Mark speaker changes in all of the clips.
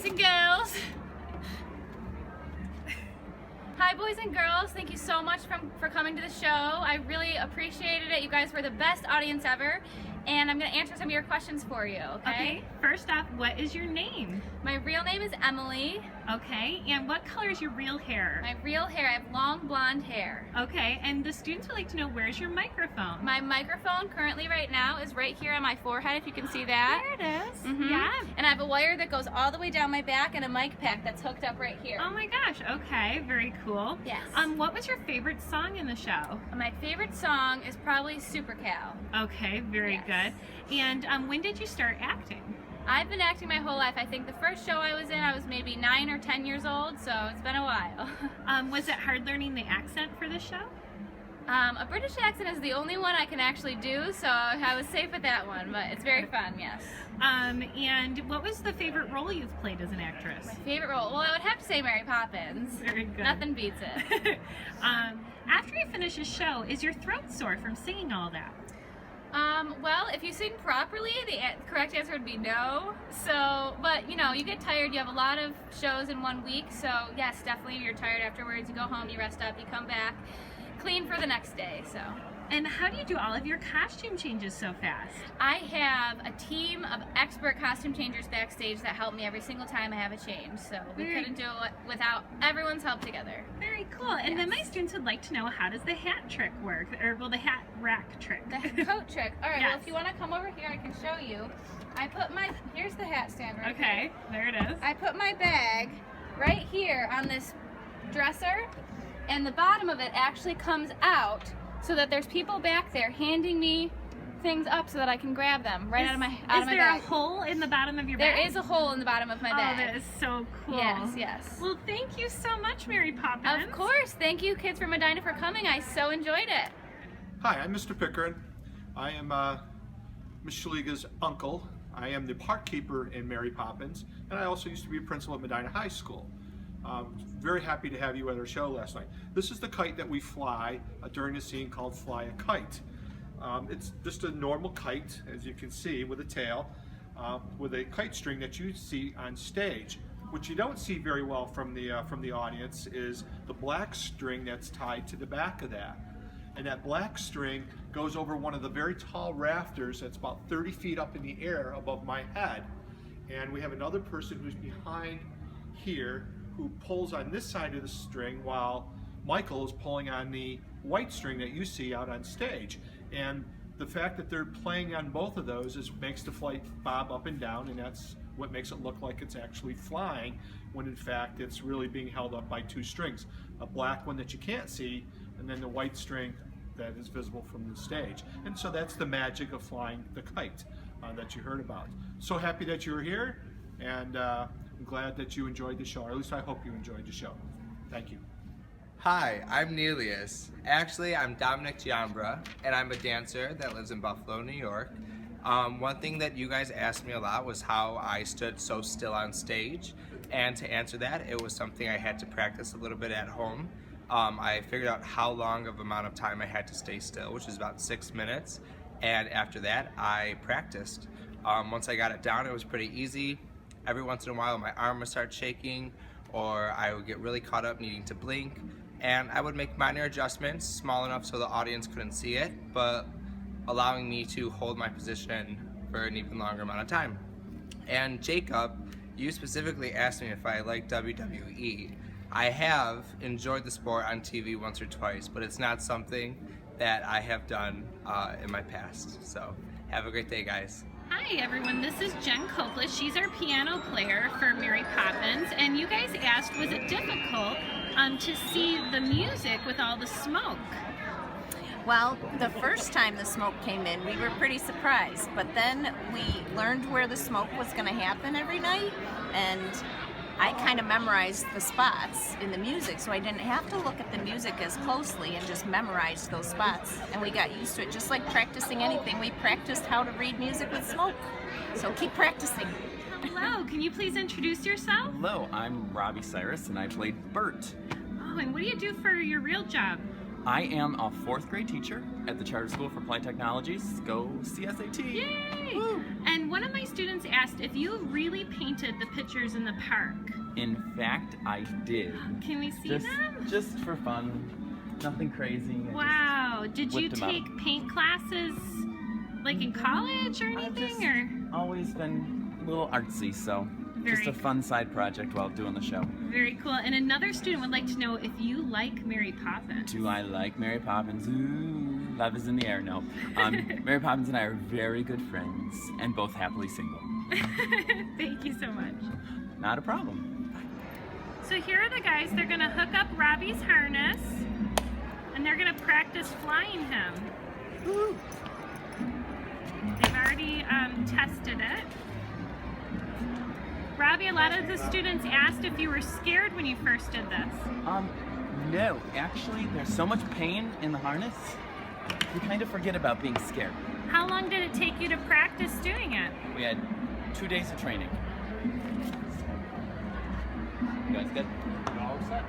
Speaker 1: boys and girls. Hi, boys and girls. Thank you so much for coming to the show. I really appreciated it. You guys were the best audience ever. And I'm going to answer some of your questions for you, okay?
Speaker 2: First off, what is your name?
Speaker 1: My real name is Emily.
Speaker 2: Okay, and what color is your real hair?
Speaker 1: My real hair, I have long blonde hair.
Speaker 2: Okay, and the students would like to know, where's your microphone?
Speaker 1: My microphone currently right now is right here on my forehead, if you can see that.
Speaker 2: There it is.
Speaker 1: Mm-hmm.
Speaker 2: Yeah.
Speaker 1: And I have a wire that goes all the way down my back and a mic pack that's hooked up right here.
Speaker 2: Oh my gosh, okay, very cool.
Speaker 1: Yes.
Speaker 2: What was your favorite song in the show?
Speaker 1: My favorite song is probably Super Cow.
Speaker 2: Okay, very
Speaker 1: Yes.
Speaker 2: good. And when did you start acting?
Speaker 1: I've been acting my whole life. I think the first show I was in, I was maybe 9 or 10 years old, so it's been a while.
Speaker 2: Was it hard learning the accent for the show?
Speaker 1: A British accent is the only one I can actually do, so I was safe with that one, but it's very fun, yes.
Speaker 2: And what was the favorite role you've played as an actress?
Speaker 1: My favorite role? Well, I would have to say Mary Poppins.
Speaker 2: Very good.
Speaker 1: Nothing beats it.
Speaker 2: After you finish a show, is your throat sore from singing all that?
Speaker 1: Well, if you sing properly, the correct answer would be no. So, but you know, you get tired. You have a lot of shows in 1 week, so yes, definitely you're tired afterwards. You go home, you rest up, you come back, clean for the next day, so.
Speaker 2: And how do you do all of your costume changes so fast?
Speaker 1: I have a team of expert costume changers backstage that help me every single time I have a change, so we couldn't do it without everyone's help together.
Speaker 2: Very cool. And then my students would like to know, how does the hat trick work? Or, well, the hat rack trick.
Speaker 1: The coat trick. All right,
Speaker 2: Yes.
Speaker 1: well, if you want to come over here, I can show you. I put my, here's the hat stand right here.
Speaker 2: Okay, there it is.
Speaker 1: I put my bag right here on this dresser, and the bottom of it actually comes out so that there's people back there handing me things up so that I can grab them right out of my bag.
Speaker 2: Is there a hole in the bottom of your bag?
Speaker 1: There is a hole in the bottom of my bag.
Speaker 2: Oh, that is so cool.
Speaker 1: Yes, yes.
Speaker 2: Well, thank you so much, Mary Poppins.
Speaker 1: Of course. Thank you, kids from Medina, for coming. I so enjoyed it.
Speaker 3: Hi, I'm Mr. Pickering. I am Miss Shaliga's uncle. I am the park keeper in Mary Poppins, and I also used to be a principal at Medina High School. Very happy to have you at our show last night. This is the kite that we fly during a scene called Fly a Kite. It's just a normal kite, as you can see, with a tail, with a kite string that you see on stage. What you don't see very well from the audience is the black string that's tied to the back of that. And that black string goes over one of the very tall rafters that's about 30 feet up in the air above my head. And we have another person who's behind here who pulls on this side of the string while Michael is pulling on the white string that you see out on stage. And the fact that they're playing on both of those makes the flight bob up and down, and that's what makes it look like it's actually flying, when in fact it's really being held up by two strings. A black one that you can't see, and then the white string that is visible from the stage. And so that's the magic of flying the kite that you heard about. So happy that you were here, and I'm glad that you enjoyed the show, or at least I hope you enjoyed the show. Thank you.
Speaker 4: Hi, I'm Nelius. Actually, I'm Dominic Giambra, and I'm a dancer that lives in Buffalo, New York. One thing that you guys asked me a lot was how I stood so still on stage, and to answer that, it was something I had to practice a little bit at home. I figured out how long of amount of time I had to stay still, which was about 6 minutes, and after that, I practiced. Once I got it down, it was pretty easy. Every once in a while, my arm would start shaking, or I would get really caught up needing to blink, and I would make minor adjustments, small enough so the audience couldn't see it, but allowing me to hold my position for an even longer amount of time. And Jacob, you specifically asked me if I like WWE. I have enjoyed the sport on TV once or twice, but it's not something that I have done in my past. So have a great day, guys.
Speaker 2: Hi everyone, this is Jen Coppola. She's our piano player for Mary Poppins, and you guys asked, was it difficult to see the music with all the smoke?
Speaker 5: Well, the first time the smoke came in, we were pretty surprised, but then we learned where the smoke was going to happen every night, and I kind of memorized the spots in the music, so I didn't have to look at the music as closely and just memorize those spots. And we got used to it, just like practicing anything. We practiced how to read music with smoke. So keep practicing.
Speaker 2: Hello, can you please introduce yourself?
Speaker 6: Hello, I'm Robbie Cyrus and I played Bert.
Speaker 2: Oh, and what do you do for your real job?
Speaker 6: I am a 4th grade teacher at the Charter School for Applied Technologies. Go CSAT!
Speaker 2: Yay!
Speaker 6: Woo.
Speaker 2: And And one of my students asked if you really painted the pictures in the park.
Speaker 6: In fact, I did.
Speaker 2: Can we see them?
Speaker 6: Just for fun. Nothing crazy.
Speaker 2: Wow. Did you
Speaker 6: whipped 'em out.
Speaker 2: take paint classes like in college or
Speaker 6: I've
Speaker 2: anything?
Speaker 6: just
Speaker 2: Or
Speaker 6: always been a little artsy, so just
Speaker 2: Very-
Speaker 6: a fun side project while doing the show.
Speaker 2: Very cool. And another student would like to know if you like Mary Poppins.
Speaker 6: Do I like Mary Poppins? Ooh, love is in the air. No. Mary Poppins and I are very good friends and both happily single.
Speaker 2: Thank you so much.
Speaker 6: Not a problem.
Speaker 2: So here are the guys. They're going to hook up Robbie's harness and they're going to practice flying him.
Speaker 6: Woo.
Speaker 2: They've already tested it. Robbie, a lot of the students asked if you were scared when you first did this.
Speaker 6: No. Actually, there's so much pain in the harness, you kind of forget about being scared.
Speaker 2: How long did it take you to practice doing it?
Speaker 6: We had 2 days of training. You guys good? You all set?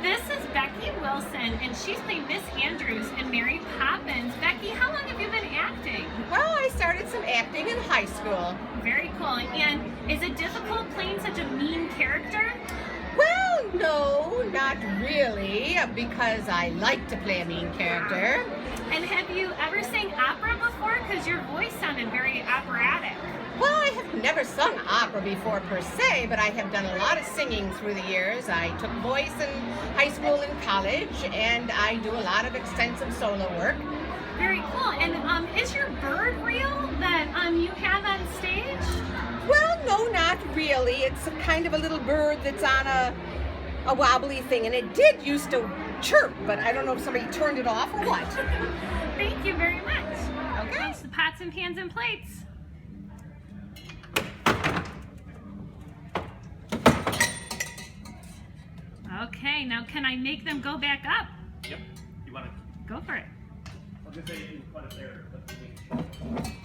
Speaker 2: This is Becky Wilson, and she's playing Miss Andrews in Mary Poppins. Becky, how long have you been acting?
Speaker 7: Well, I started some acting in high school.
Speaker 2: Very cool. And is it difficult playing such a mean character?
Speaker 7: Well, no, not really, because I like to play a mean character.
Speaker 2: And have you ever sang opera before? Because your voice sounded very operatic.
Speaker 7: Well, I have never sung opera before per se, but I have done a lot of singing through the years. I took voice in high school and college, and I do a lot of extensive solo work.
Speaker 2: Very cool. And is your bird real that you have on stage?
Speaker 7: Well, no, not really. It's a kind of a little bird that's on a wobbly thing, and it did used to chirp, but I don't know if somebody turned it off or what.
Speaker 2: Thank you very much.
Speaker 7: Okay.
Speaker 2: That's the pots and pans and plates. Okay, now can I make them go back up?
Speaker 8: Yep. You want to?
Speaker 2: Go for it.
Speaker 8: I was gonna say you can put it there, but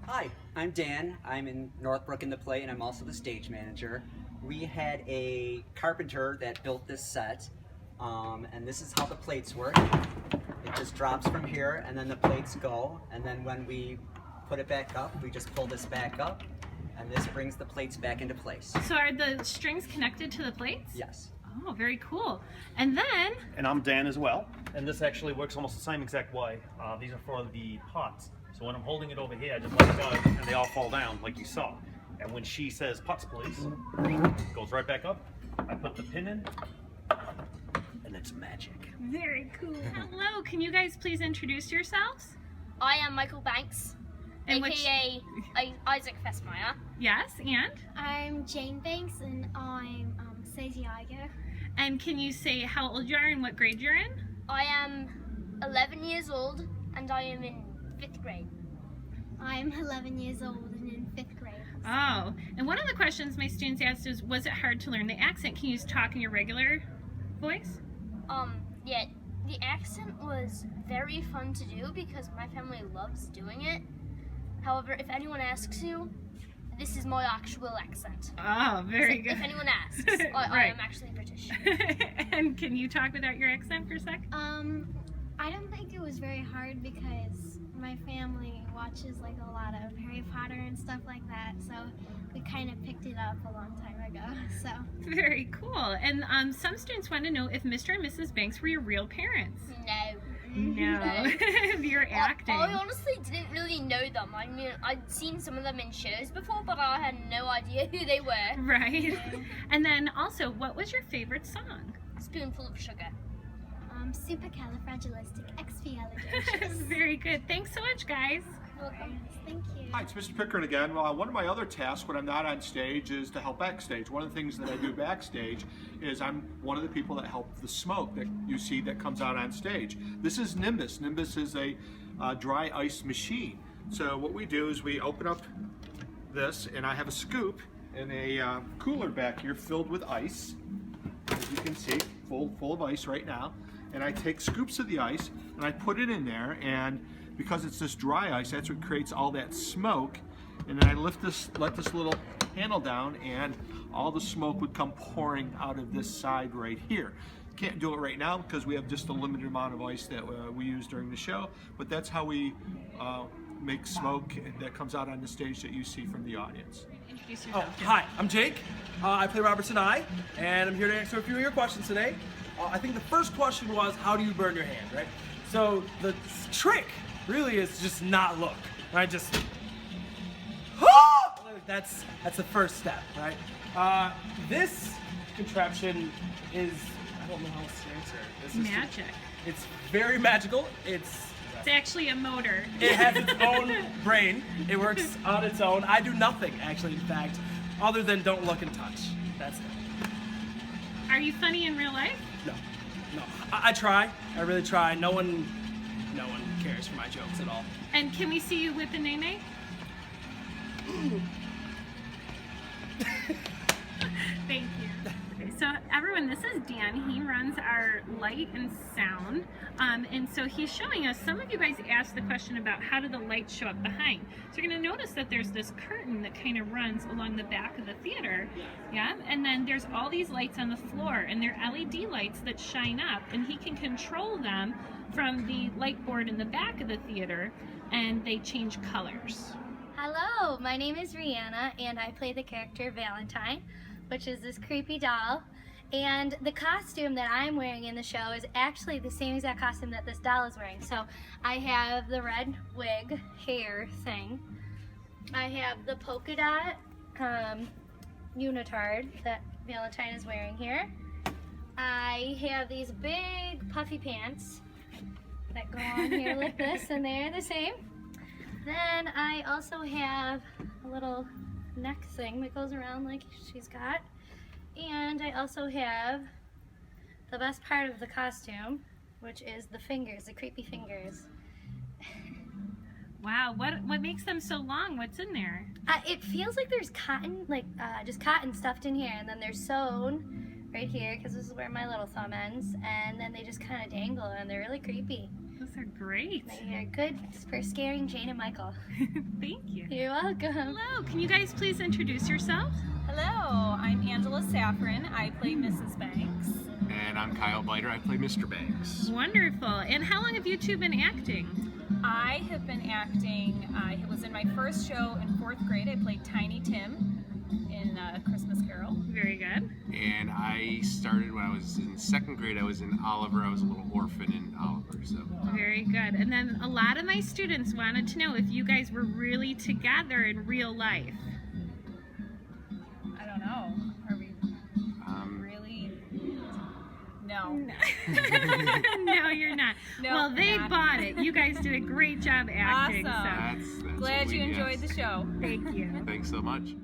Speaker 9: Hi, I'm Dan. I'm in Northbrook in the play, and I'm also the stage manager. We had a carpenter that built this set, and this is how the plates work. It just drops from here, and then the plates go, and then when we put it back up, we just pull this back up, and this brings the plates back into place.
Speaker 2: So are the strings connected to the plates?
Speaker 9: Yes.
Speaker 2: Oh, very cool. And then,
Speaker 8: And I'm Dan as well. And this actually works almost the same exact way. These are for the pots. So when I'm holding it over here, I just let it go, and they all fall down like you saw. And when she says pots, please, it goes right back up. I put the pin in, and it's magic.
Speaker 2: very cool. Hello, can you guys please introduce yourselves?
Speaker 10: I am Michael Banks,
Speaker 2: And
Speaker 10: aka Isaac Fessmeyer.
Speaker 2: Yes, and?
Speaker 10: I'm Jane Banks, and I'm Stacey Iger.
Speaker 2: And can you say how old you are and what grade you're in?
Speaker 10: I am 11 years old, and I am in 5th grade. I'm 11 years old and in 5th grade.
Speaker 2: Oh, and one of the questions my students asked is, was it hard to learn the accent? Can you just talk in your regular voice?
Speaker 10: Yeah, the accent was very fun to do because my family loves doing it. However, if anyone asks you, this is my actual accent.
Speaker 2: Oh, very
Speaker 10: So
Speaker 2: good.
Speaker 10: if anyone asks, I
Speaker 2: Right.
Speaker 10: am actually British.
Speaker 2: And can you talk without your accent for a sec?
Speaker 11: I don't think it was very hard because my family watches like a lot of Harry Potter and stuff like that, so we kind of picked it up a long time ago. So
Speaker 2: Very cool. And some students want to know if Mr. and Mrs. Banks were your real parents.
Speaker 10: No.
Speaker 2: No, you're acting.
Speaker 10: I honestly didn't really know them. I mean, I'd seen some of them in shows before, but I had no idea who they were.
Speaker 2: Right. And then also, what was your favorite song?
Speaker 10: Spoonful of sugar.
Speaker 11: supercalifragilisticexpialidocious.
Speaker 2: Very good. Thanks so much, guys.
Speaker 11: Thank you.
Speaker 3: Hi, it's Mr. Pickering again. Well, one of my other tasks when I'm not on stage is to help backstage. One of the things that I do backstage is I'm one of the people that help the smoke that you see that comes out on stage. This is Nimbus. Nimbus is a dry ice machine. So what we do is we open up this, and I have a scoop and a cooler back here filled with ice. As you can see, full of ice right now. And I take scoops of the ice and I put it in there, and because it's this dry ice, that's what creates all that smoke. And then I let this little handle down, and all the smoke would come pouring out of this side right here. Can't do it right now because we have just a limited amount of ice that we use during the show, but that's how we make smoke that comes out on the stage that you see from the audience.
Speaker 2: Introduce yourself.
Speaker 12: Oh, hi, I'm Jake. I play Robertson I, and I'm here to answer a few of your questions today. I think the first question was, how do you burn your hand, right? So the trick really is just not look, right? Just, that's the first step, right? This contraption is, I don't know how else to answer it. This is
Speaker 2: Magic.
Speaker 12: It's very magical.
Speaker 2: It's actually a motor.
Speaker 12: It has its own brain. It works on its own. I do nothing, actually, in fact, other than don't look and touch. That's it.
Speaker 2: Are you funny in real life?
Speaker 12: No. I try. I really try. No one cares for my jokes at all.
Speaker 2: And can we see you with the nene? Thank you. Okay, so everyone, this is Dan. He runs our light and sound. And so he's showing us, some of you guys asked the question about how do the lights show up behind. So you're gonna notice that there's this curtain that kind of runs along the back of the theater. Yeah, and then there's all these lights on the floor, and they're LED lights that shine up, and he can control them from the light board in the back of the theater, and they change colors.
Speaker 11: Hello, my name is Rihanna, and I play the character Valentine, which is this creepy doll. And the costume that I'm wearing in the show is actually the same exact costume that this doll is wearing. So I have the red wig hair thing. I have the polka dot unitard that Valentine is wearing here. I have these big puffy pants that go on here like this, and they're the same. Then I also have a little neck thing that goes around like she's got. And I also have the best part of the costume, which is the fingers, the creepy fingers.
Speaker 2: Wow, what makes them so long? What's in there?
Speaker 11: It feels like there's cotton, like just cotton stuffed in here, and then they're sewn right here, because this is where my little thumb ends, and then they just kind of dangle, and they're really creepy.
Speaker 2: Those are great.
Speaker 11: They're good for scaring Jane and Michael.
Speaker 2: Thank you.
Speaker 11: You're welcome.
Speaker 2: Hello, can you guys please introduce yourselves?
Speaker 13: Hello, I'm Angela Saffron. I play Mrs. Banks.
Speaker 14: And I'm Kyle Biter. I play Mr. Banks.
Speaker 2: Wonderful. And how long have you two been acting?
Speaker 13: I have been acting, it was in my first show in 4th grade. I played Tiny Tim in A Christmas Carol.
Speaker 2: Very good.
Speaker 14: And I started when I was in 2nd grade. I was in Oliver. I was a little orphan in Oliver. So.
Speaker 2: Very good. And then a lot of my students wanted to know if you guys were really together in real life.
Speaker 13: I don't know. Are we really? No.
Speaker 2: No, you're not.
Speaker 13: No,
Speaker 2: well, they
Speaker 13: not.
Speaker 2: bought it. You guys did a great job acting.
Speaker 13: Awesome.
Speaker 2: So.
Speaker 14: That's
Speaker 13: Glad
Speaker 14: what
Speaker 13: you
Speaker 14: we
Speaker 13: enjoyed
Speaker 14: guess.
Speaker 13: the show.
Speaker 2: Thank you.
Speaker 14: Thanks so much.